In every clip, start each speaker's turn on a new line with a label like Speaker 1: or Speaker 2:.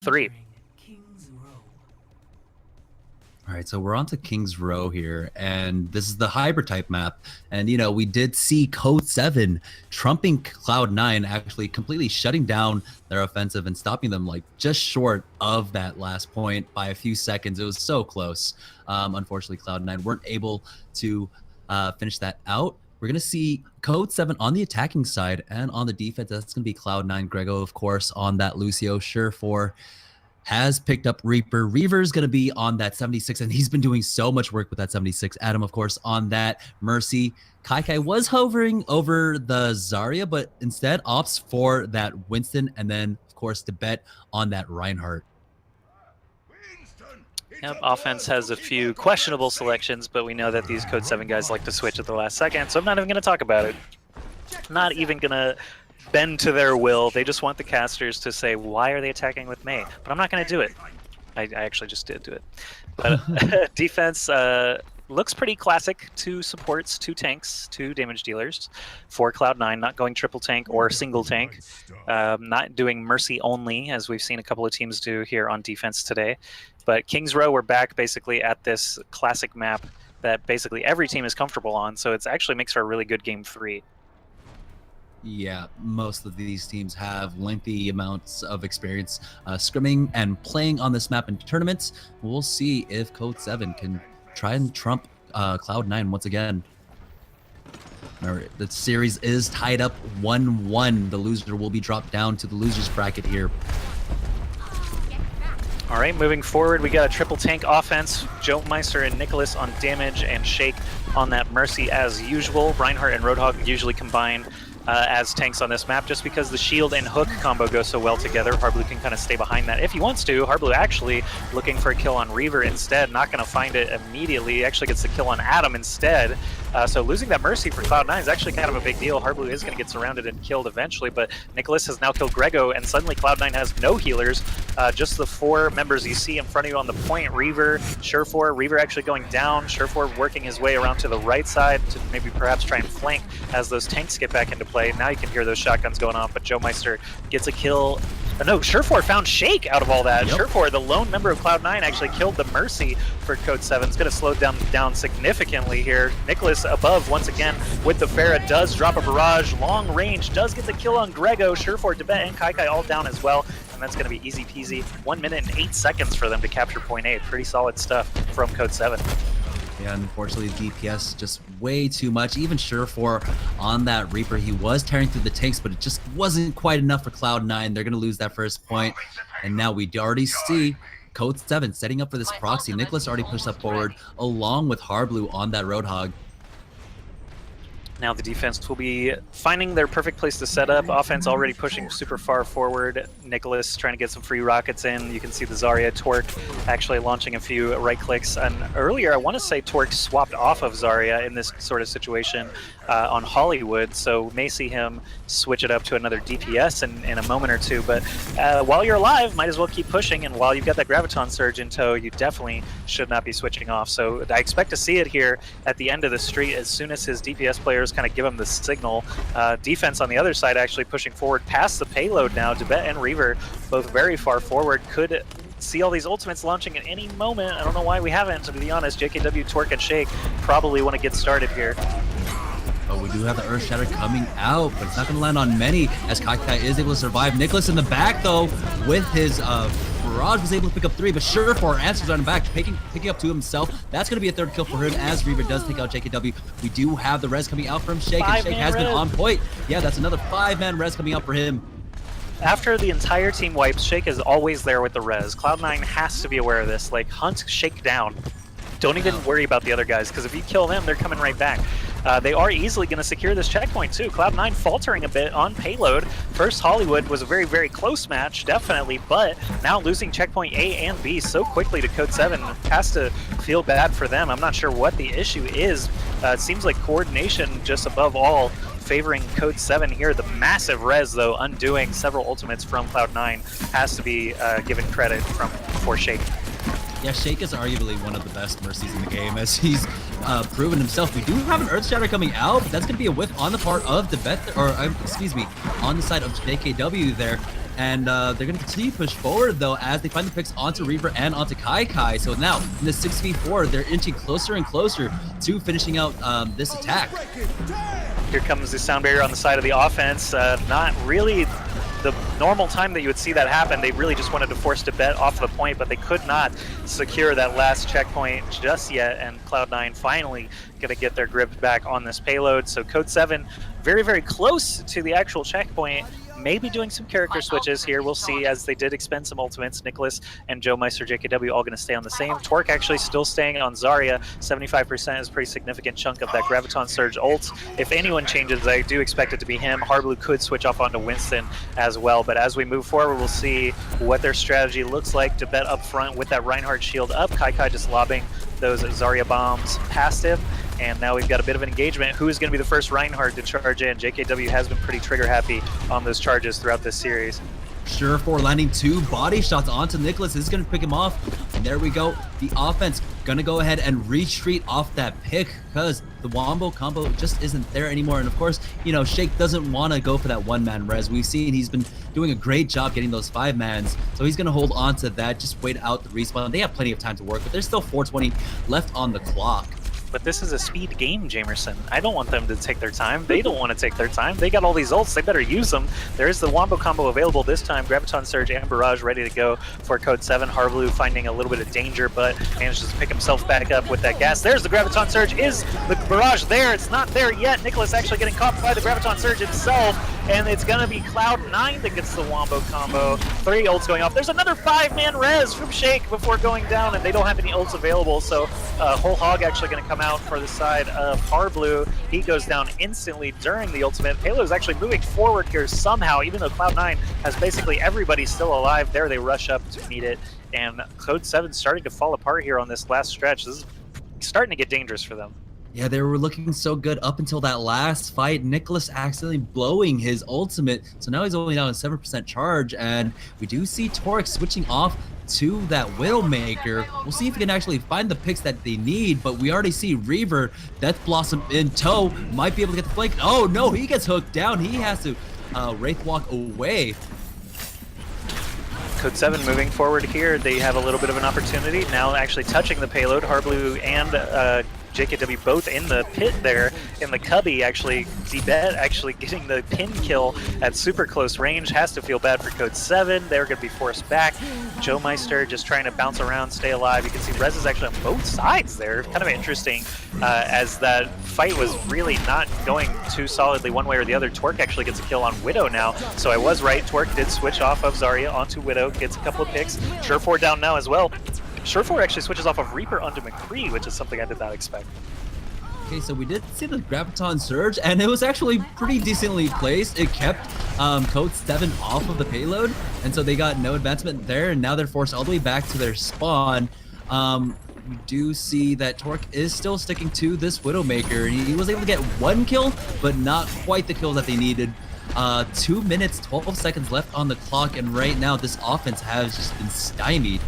Speaker 1: 3.
Speaker 2: All right, so we're on to King's Row here, and this is the hybrid type map. And, you know, we did see Code 7 trumping Cloud9, actually completely shutting down their offensive and stopping them like just short of that last point by a few seconds. It was so close. Unfortunately, Cloud9 weren't able to finish that out. We're going to see Code 7 on the attacking side, and on the defense, that's going to be Cloud9. Grego, of course, on that Lucio. Surefour has picked up Reaper. Reaver's going to be on that 76, and he's been doing so much work with that 76. Adam, of course, on that Mercy. Kai was hovering over the Zarya, but instead opts for that Winston, and then, of course, d.va on that Reinhardt.
Speaker 1: Yep, offense has a few questionable selections, but we know that these Code 7 guys like to switch at the last second, so I'm not even going to talk about it. Not even going to bend to their will. They just want the casters to say, why are they attacking with Mei? But I'm not going to do it. I actually just did do it. But defense looks pretty classic. 2 supports, 2 tanks, 2 damage dealers for Cloud9, not going triple tank or single tank. Not doing Mercy only, as we've seen a couple of teams do here on defense today. But King's Row, we're back basically at this classic map that basically every team is comfortable on, so it actually makes for a really good game 3.
Speaker 2: Yeah, most of these teams have lengthy amounts of experience scrimming and playing on this map in tournaments. We'll see if Code 7 can try and trump Cloud9 once again. Remember, the series is tied up 1-1. The loser will be dropped down to the loser's bracket here.
Speaker 1: All right, moving forward, we got a triple tank offense. Jomeister and Nicholas on damage, and Shake on that Mercy as usual. Reinhardt and Roadhog usually combine as tanks on this map, just because the shield and hook combo goes so well together. Hardblue can kind of stay behind that if he wants to. Hardblue actually looking for a kill on Reaver instead, not going to find it immediately. He actually gets the kill on Adam instead. So losing that Mercy for Cloud9 is actually kind of a big deal. Hardblue is going to get surrounded and killed eventually, but Nicholas has now killed Grego, and suddenly Cloud9 has no healers. Just the 4 members you see in front of you on the point. Reaver, Surefour. Reaver actually going down. Surefour working his way around to the right side to maybe perhaps try and flank as those tanks get back into play. Now you can hear those shotguns going off, but Jomeister gets a kill. No, Surefour found Shake out of all that. Yep. Surefour, the lone member of Cloud9, actually killed the Mercy for Code 7. It's going to slow them down significantly here. Nicholas above once again with the Pharah, does drop a barrage. Long range, does get the kill on Grego. Surefour, d.va, and Kai all down as well. And that's going to be easy peasy. 1 minute and 8 seconds for them to capture point A. Pretty solid stuff from Code 7.
Speaker 2: Yeah, unfortunately, DPS just way too much. Even Surefour on that Reaper, he was tearing through the tanks, but it just wasn't quite enough for Cloud9. They're going to lose that first point. And now we already see Code 7 setting up for this proxy. Nicholas already pushed up forward along with Hardblue on that Roadhog.
Speaker 1: Now the defense will be finding their perfect place to set up. Offense already pushing super far forward. Nicholas trying to get some free rockets in. You can see the Zarya. Torque actually launching a few right clicks. And earlier, I want to say Torque swapped off of Zarya in this sort of situation on Hollywood. So may see him switch it up to another DPS in a moment or two. But while you're alive, might as well keep pushing. And while you've got that Graviton Surge in tow, you definitely should not be switching off. So I expect to see it here at the end of the street as soon as his DPS players kind of give him the signal. Defense on the other side actually pushing forward past the payload now. d.va and Reaver both very far forward. Could see all these ultimates launching at any moment. I don't know why we haven't, to be honest. JKW, Torque, and Shake probably want to get started here.
Speaker 2: Oh, we do have the Earth Shatter coming out, but it's not going to land on many as Kai is able to survive. Nicholas in the back, though, with his Barrage was able to pick up 3, but Surefour answers on the back, picking up 2 himself. That's going to be a 3rd kill for him as Reaver does take out JKW. We do have the res coming out from Shake, and Shake has been on point. Yeah, that's another 5-man res coming out for him.
Speaker 1: After the entire team wipes, Shake is always there with the res. Cloud9 has to be aware of this. Like, hunt Shake down. Don't even worry about the other guys, because if you kill them, they're coming right back. They are easily going to secure this checkpoint too. Cloud9 faltering a bit on payload. First Hollywood was a very, very close match, definitely, but now losing checkpoint A and B so quickly to Code 7 has to feel bad for them. I'm not sure what the issue is. It seems like coordination just above all favoring Code 7 here. The massive res, though, undoing several ultimates from Cloud9 has to be given credit for Shake.
Speaker 2: Yeah, Shake is arguably one of the best Mercies in the game, as he's proven himself. We do have an Earth Shatter coming out, but that's going to be a whiff on the part of the on the side of JKW there. And they're going to continue to push forward, though, as they find the picks onto Reaver and onto Kai. So now, in the 6v4, they're inching closer and closer to finishing out this attack.
Speaker 1: Here comes the sound barrier on the side of the offense. Not really the normal time that you would see that happen. They really just wanted to force d.va off the point, but they could not secure that last checkpoint just yet, and Cloud9 finally going to get their grip back on this payload. So Code 7 very, very close to the actual checkpoint. Maybe doing some character switches here. We'll see, as they did expend some ultimates. Nicholas and Joe Meister JKW all going to stay on the same. Torque actually still staying on Zarya. 75% is a pretty significant chunk of that Graviton Surge ult. If anyone changes, I do expect it to be him. Harblu could switch off onto Winston as well. But as we move forward, we'll see what their strategy looks like. d.va up front with that Reinhardt shield up. Kai just lobbing those Zarya bombs past him. And now we've got a bit of an engagement. Who is going to be the first Reinhardt to charge in? JKW has been pretty trigger happy on those charges throughout this series.
Speaker 2: Surefour landing 2 body shots onto Nicholas. This is going to pick him off. And there we go. The offense going to go ahead and retreat off that pick because the Wombo combo just isn't there anymore. And of course, you know, Shake doesn't want to go for that 1-man res. We've seen he's been doing a great job getting those 5-mans. So he's going to hold on to that, just wait out the respawn. They have plenty of time to work, but there's still 420 left on the clock.
Speaker 1: But this is a speed game, Jamerson. I don't want them to take their time. They don't want to take their time. They got all these ults. They better use them. There is the Wombo combo available this time. Graviton Surge and Barrage ready to go for Code 7. Harblu finding a little bit of danger, but manages to pick himself back up with that gas. There's the Graviton Surge. Is the Barrage there? It's not there yet. Nicholas actually getting caught by the Graviton Surge himself, and it's going to be Cloud9 that gets the Wombo combo. 3 ults going off. There's another 5-man res from Shake before going down, and they don't have any ults available, so Whole Hog actually going to come out for the side of Harblu. He goes down instantly during the ultimate. Halo is actually moving forward here somehow, even though Cloud9 has basically everybody still alive. There they rush up to meet it, and Code 7 starting to fall apart here on this last stretch. This is starting to get dangerous for them.
Speaker 2: Yeah, they were looking so good up until that last fight. Nicholas accidentally blowing his ultimate, so now he's only down a 7% charge, and we do see Torque switching off to that Widowmaker. We'll see if he can actually find the picks that they need, but we already see Reaver, Death Blossom in tow, might be able to get the flank. Oh no, he gets hooked down. He has to Wraith Walk away.
Speaker 1: Code 7 moving forward here. They have a little bit of an opportunity now, actually touching the payload. Harblu and JKW both in the pit there, in the cubby. Actually, d.va actually getting the pin kill at super close range. Has to feel bad for Code 7. They're going to be forced back. Joe Meister just trying to bounce around, stay alive. You can see Rez is actually on both sides there. Kind of interesting, as that fight was really not going too solidly one way or the other. Torque actually gets a kill on Widow now, so I was right. Torque did switch off of Zarya onto Widow, gets a couple of picks. Surefour down now as well. Surefour actually switches off of Reaper onto McCree, which is something I did not expect.
Speaker 2: Okay, so we did see the Graviton Surge, and it was actually pretty decently placed. It kept Code 7 off of the payload, and so they got no advancement there, and now they're forced all the way back to their spawn. We do see that Torque is still sticking to this Widowmaker. He was able to get 1 kill, but not quite the kill that they needed. 2 minutes, 12 seconds left on the clock, and right now this offense has just been stymied.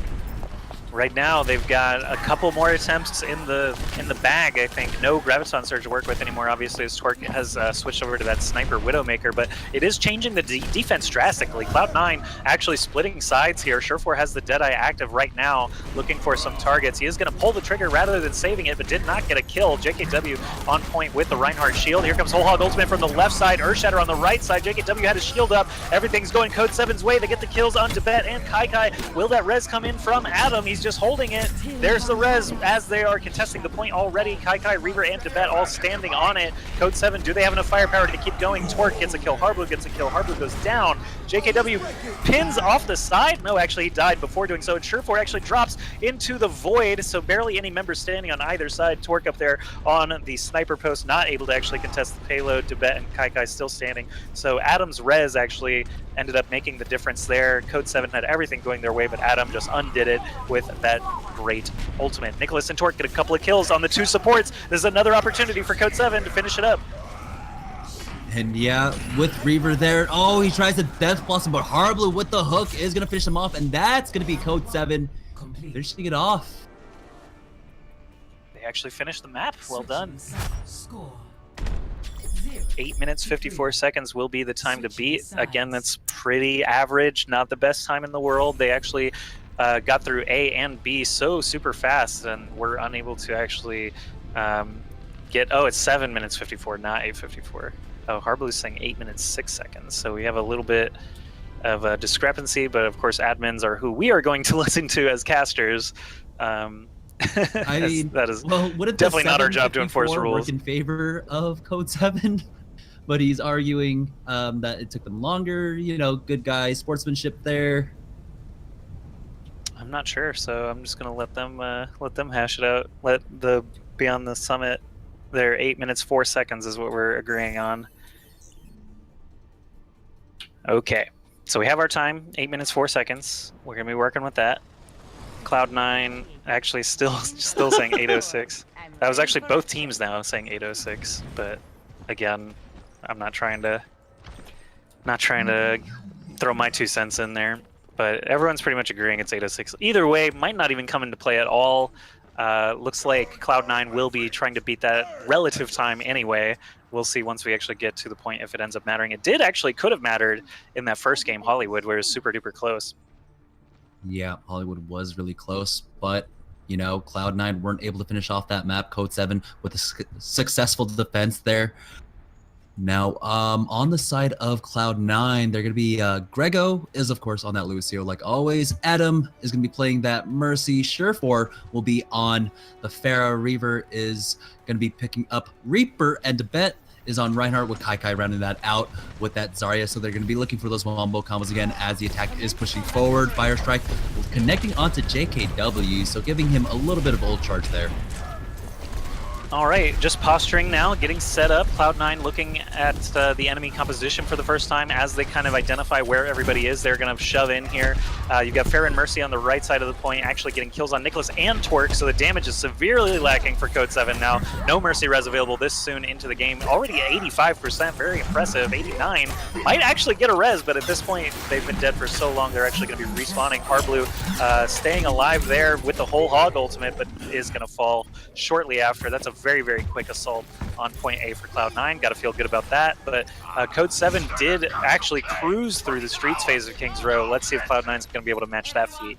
Speaker 1: Right now, they've got a couple more attempts in the bag, I think. No Graviton Surge to work with anymore, obviously, as Torque has switched over to that Sniper Widowmaker, but it is changing the defense drastically. Cloud9 actually splitting sides here. Surefour has the Deadeye active right now, looking for some targets. He is going to pull the trigger rather than saving it, but did not get a kill. JKW on point with the Reinhardt shield. Here comes Whole Hog Ultimate from the left side, Earthshatter on the right side. JKW had his shield up. Everything's going Code 7's way. They get the kills on d.va and Kai. Will that res come in from Adam? He's just holding it. There's the res as they are contesting the point already. Kai, Reaver, and d.va all standing on it. Code 7, do they have enough firepower to keep going? Torque gets a kill. Harblu gets a kill. Harblu goes down. JKW pins off the side. No, actually, he died before doing so. And Surefour actually drops into the void, so barely any members standing on either side. Torque up there on the sniper post, not able to actually contest the payload. d.va and Kai still standing. So Adam's res actually ended up making the difference there. Code 7 had everything going their way, but Adam just undid it with that great ultimate. Nicholas and Torque get a couple of kills on the 2 supports. This is another opportunity for Code 7 to finish it up.
Speaker 2: And yeah, with Reaver there, oh, he tries to Death Blossom, but Harblu with the hook is going to finish him off, and that's going to be Code 7 finishing it off.
Speaker 1: They actually finished the map. Well done.
Speaker 3: Score 0-0.
Speaker 1: 8 minutes 54 seconds will be the time to beat. Again, that's pretty average, not the best time in the world. They actually got through A and B so super fast, and were unable to actually get. Oh, it's 7 minutes 54, not 8:54. Oh, Harblue's saying 8 minutes 6 seconds. So we have a little bit of a discrepancy, but of course, admins are who we are going to listen to as casters. I
Speaker 2: mean,
Speaker 1: that is
Speaker 2: wouldn't
Speaker 1: definitely not our job to enforce rules.
Speaker 2: Work in favor of Code 7, but he's arguing that it took them longer. You know, good guy sportsmanship there.
Speaker 1: I'm not sure, so I'm just gonna let them hash it out. Let the Beyond the Summit. Their 8 minutes 4 seconds is what we're agreeing on. Okay, so we have our time, 8 minutes 4 seconds. We're gonna be working with that. Cloud9 actually still saying 8:06. That was actually both teams now saying 8:06, but again, I'm not trying to throw my 2 cents in there. But everyone's pretty much agreeing it's 8:06. Either way, might not even come into play at all. Looks like Cloud9 will be trying to beat that relative time anyway. We'll see once we actually get to the point if it ends up mattering. It could have mattered in that first game, Hollywood, where it was super duper close.
Speaker 2: Yeah, Hollywood was really close, but you know, Cloud9 weren't able to finish off that map. Code 7 with a successful defense there. Now, on the side of Cloud9, they're going to be Grego is, of course, on that Lucio, like always. Adam is going to be playing that Mercy. Surefour will be on the Pharah. Reaver is going to be picking up Reaper, and d.va is on Reinhardt, with Kai rounding that out with that Zarya. So they're going to be looking for those wombo combos again as the attack is pushing forward. Fire Strike connecting onto JKW, so giving him a little bit of ult charge there.
Speaker 1: All right, just posturing now, getting set up. Cloud9 looking at the enemy composition for the first time as they kind of identify where everybody is. They're going to shove in here. You've got Pharah and Mercy on the right side of the point, actually getting kills on Nicholas and Twerk, so the damage is severely lacking for Code 7 now. No Mercy res available this soon into the game. Already at 85%, very impressive. 89 might actually get a res, but at this point, they've been dead for so long, they're actually going to be respawning. Harblu staying alive there with the whole hog ultimate, but is going to fall shortly after. That's a very, very quick assault on point A for Cloud9. Got to feel good about that. But Code 7 did actually cruise through the streets phase of Kings Row. Let's see if Cloud9 is going to be able to match that feat.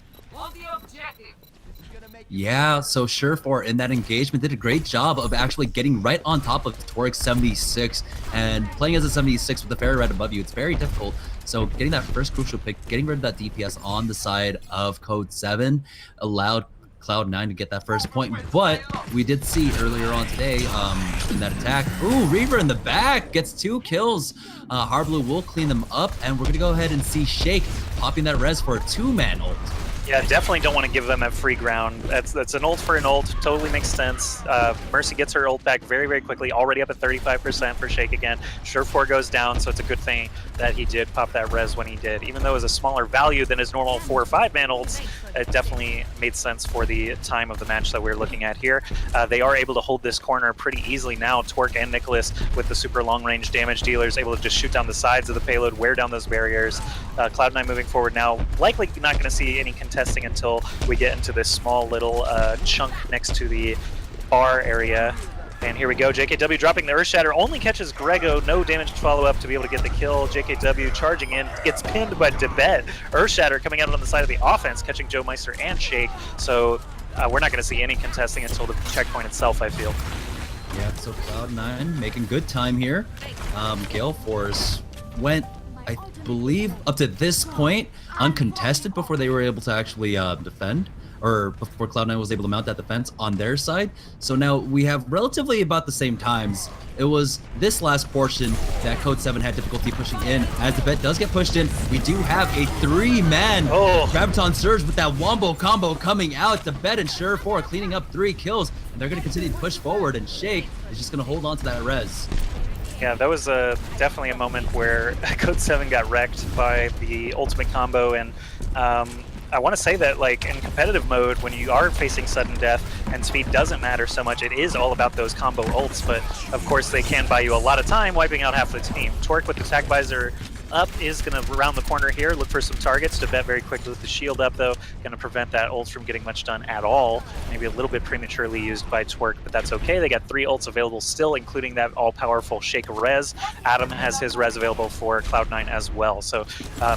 Speaker 2: Yeah, so Surefour in that engagement did a great job of actually getting right on top of Torix 76, and playing as a 76 with the Pharah right above you, it's very difficult. So getting that first crucial pick, getting rid of that DPS on the side of Code 7 allowed Cloud9 to get that first point, but we did see earlier on today in that attack, ooh, Reaver in the back gets 2 kills. Harblu will clean them up, and we're gonna go ahead and see Shake popping that res for a 2-man ult.
Speaker 1: Yeah, definitely don't want to give them that free ground. That's an ult for an ult. Totally makes sense. Mercy gets her ult back very, very quickly. Already up at 35% for Shake again. Surefour goes down, so it's a good thing that he did pop that res when he did. Even though it was a smaller value than his normal 4 or 5-man ults, it definitely made sense for the time of the match that we're looking at here. They are able to hold this corner pretty easily now. Twerk and Nicholas with the super long-range damage dealers able to just shoot down the sides of the payload, wear down those barriers. Cloud9 moving forward now, likely not going to see any contesting until we get into this small little chunk next to the bar area. And here we go, JKW dropping the Earthshatter, only catches Grego, no damage to follow up to be able to get the kill. JKW charging in, gets pinned by d.va. Earthshatter coming out on the side of the offense, catching Joe Meister and Shake. So we're not going to see any contesting until the checkpoint itself, I feel.
Speaker 2: Yeah, so Cloud9 making good time here. Gale Force went, I believe, up to this point uncontested before they were able to actually defend, or before Cloud9 was able to mount that defense on their side. So now we have relatively about the same times. It was this last portion that Code 7 had difficulty pushing in. As the bet does get pushed in, we do have a 3-man Graviton Surge with that wombo combo coming out. The bet and Surefour cleaning up 3 kills, and they're going to continue to push forward, and Shake is just going to hold on to that res.
Speaker 1: Yeah, that was definitely a moment where Code 7 got wrecked by the ultimate combo, and I want to say that, like, in competitive mode, when you are facing sudden death and speed doesn't matter so much, it is all about those combo ults, but of course they can buy you a lot of time, wiping out half the team. Twerk with the Tag Visor up is going to round the corner here, look for some targets. d.va very quickly with the shield up, though, going to prevent that ult from getting much done at all. Maybe a little bit prematurely used by Twerk, but that's okay. They got 3 ults available still, including that all-powerful Shake res. Adam has his res available for Cloud9 as well. So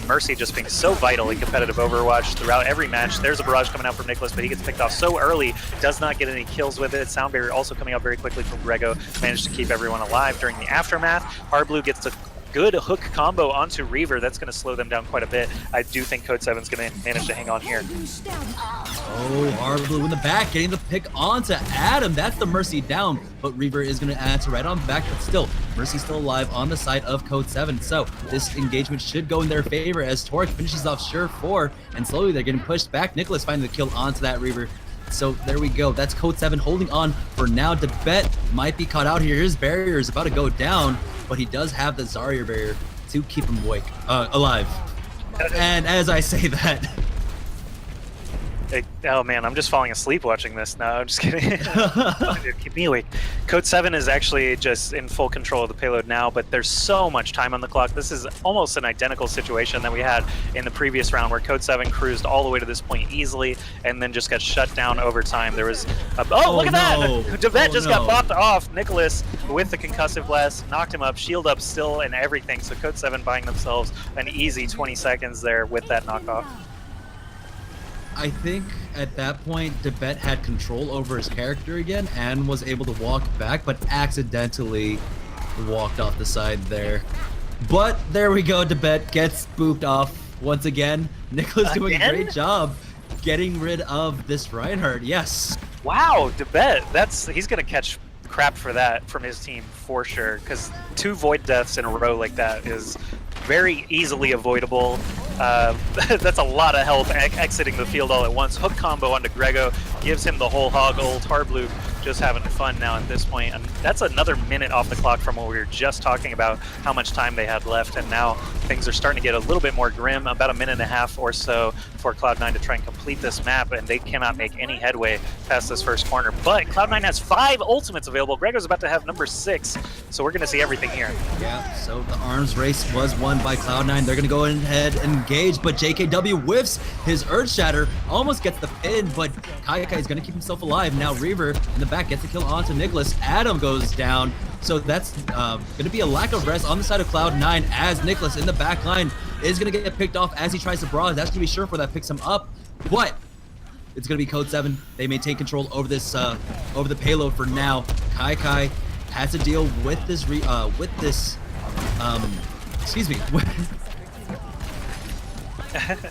Speaker 1: Mercy just being so vital in competitive Overwatch throughout every match. There's a barrage coming out from Nicholas, but he gets picked off so early, does not get any kills with it. Sound barrier also coming out very quickly from Grego, managed to keep everyone alive during the aftermath. Hardblue gets a good hook combo onto Reaver. That's going to slow them down quite a bit. I do think Code 7's going to manage to hang on here.
Speaker 2: Oh, Hardblue in the back, getting the pick onto Adam. That's the Mercy down, but Reaver is going to answer right on back, but still, Mercy's still alive on the side of Code 7. So this engagement should go in their favor as Torque finishes off Sure 4, and slowly they're getting pushed back. Nicholas finding the kill onto that Reaver. So there we go. That's Code 7 holding on for now. d.va might be caught out here. His barrier is about to go down, but he does have the Zarya barrier to keep him alive. And as I say that...
Speaker 1: Oh man, I'm just falling asleep watching this. No, I'm just kidding. Keep me awake. Code 7 is actually just in full control of the payload now, but there's so much time on the clock. This is almost an identical situation that we had in the previous round where Code 7 cruised all the way to this point easily and then just got shut down over time. There was look at that! d.va just got popped off. Nicholas with the concussive blast knocked him up, shield up still and everything. So Code 7 buying themselves an easy 20 seconds there with that knockoff.
Speaker 2: I think at that point, d.va had control over his character again and was able to walk back, but accidentally walked off the side there. But there we go, d.va gets booped off once again. Nicholas doing a great job getting rid of this Reinhardt, yes.
Speaker 1: Wow, d.va, he's going to catch crap for that from his team for sure, because 2 Void deaths in a row like that is very easily avoidable. That's a lot of help exiting the field all at once. Hook combo onto Grego gives him the whole hog ult. Hardblue just having fun now at this point. And that's another minute off the clock from what we were just talking about, how much time they had left. And now things are starting to get a little bit more grim, about a minute and a half or so for Cloud9 to try and complete this map, and they cannot make any headway past this first corner. But Cloud9 has 5 ultimates available. Grego's about to have number 6, so we're going to see everything here.
Speaker 2: Yeah, so the arms race was won by Cloud9. They're going to go ahead and engage, but JKW whiffs his Earth Shatter, almost gets the pin, but Kai is going to keep himself alive. Now Reaver in the back gets the kill onto Nicholas. Adam goes down, so that's going to be a lack of rest on the side of Cloud9 as Nicholas in the back line is going to get picked off as he tries to barrage. That's going to be Sure for that picks him up, but it's going to be Code 7. They maintain control over this over the payload for now. Kai has to deal with this excuse me.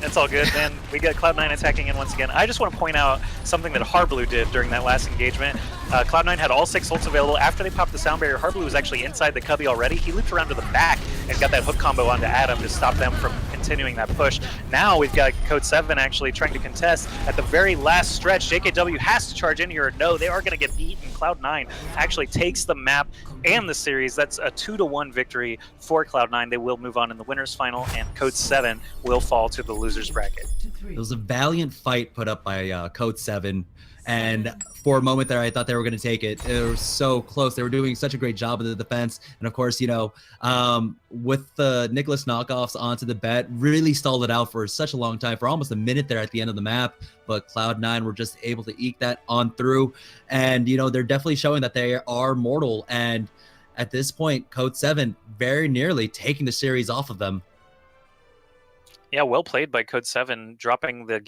Speaker 1: It's all good, man. We got Cloud9 attacking in once again. I just want to point out something that Hardblue did during that last engagement. Cloud9 had all 6 ults available. After they popped the sound barrier, Hardblue was actually inside the cubby already. He looped around to the back and got that hook combo onto Adam to stop them from continuing that push. Now we've got Code 7 actually trying to contest at the very last stretch. JKW has to charge in here. No, they are going to get beaten. Cloud9 actually takes the map and the series. That's a 2-1 victory for Cloud9. They will move on in the winners final, and Code 7 will fall to the losers bracket.
Speaker 2: It was a valiant fight put up by Code 7, and for a moment there I thought they were going to take it. It was so close. They were doing such a great job of the defense, and of course, you know, with the Nicholas knockoffs onto d.va, really stalled it out for such a long time, for almost a minute there at the end of the map, but Cloud9 were just able to eke that on through, and you know, they're definitely showing that they are mortal, and at this point, Code 7 very nearly taking the series off of them.
Speaker 1: Yeah, well played by Code 7, dropping the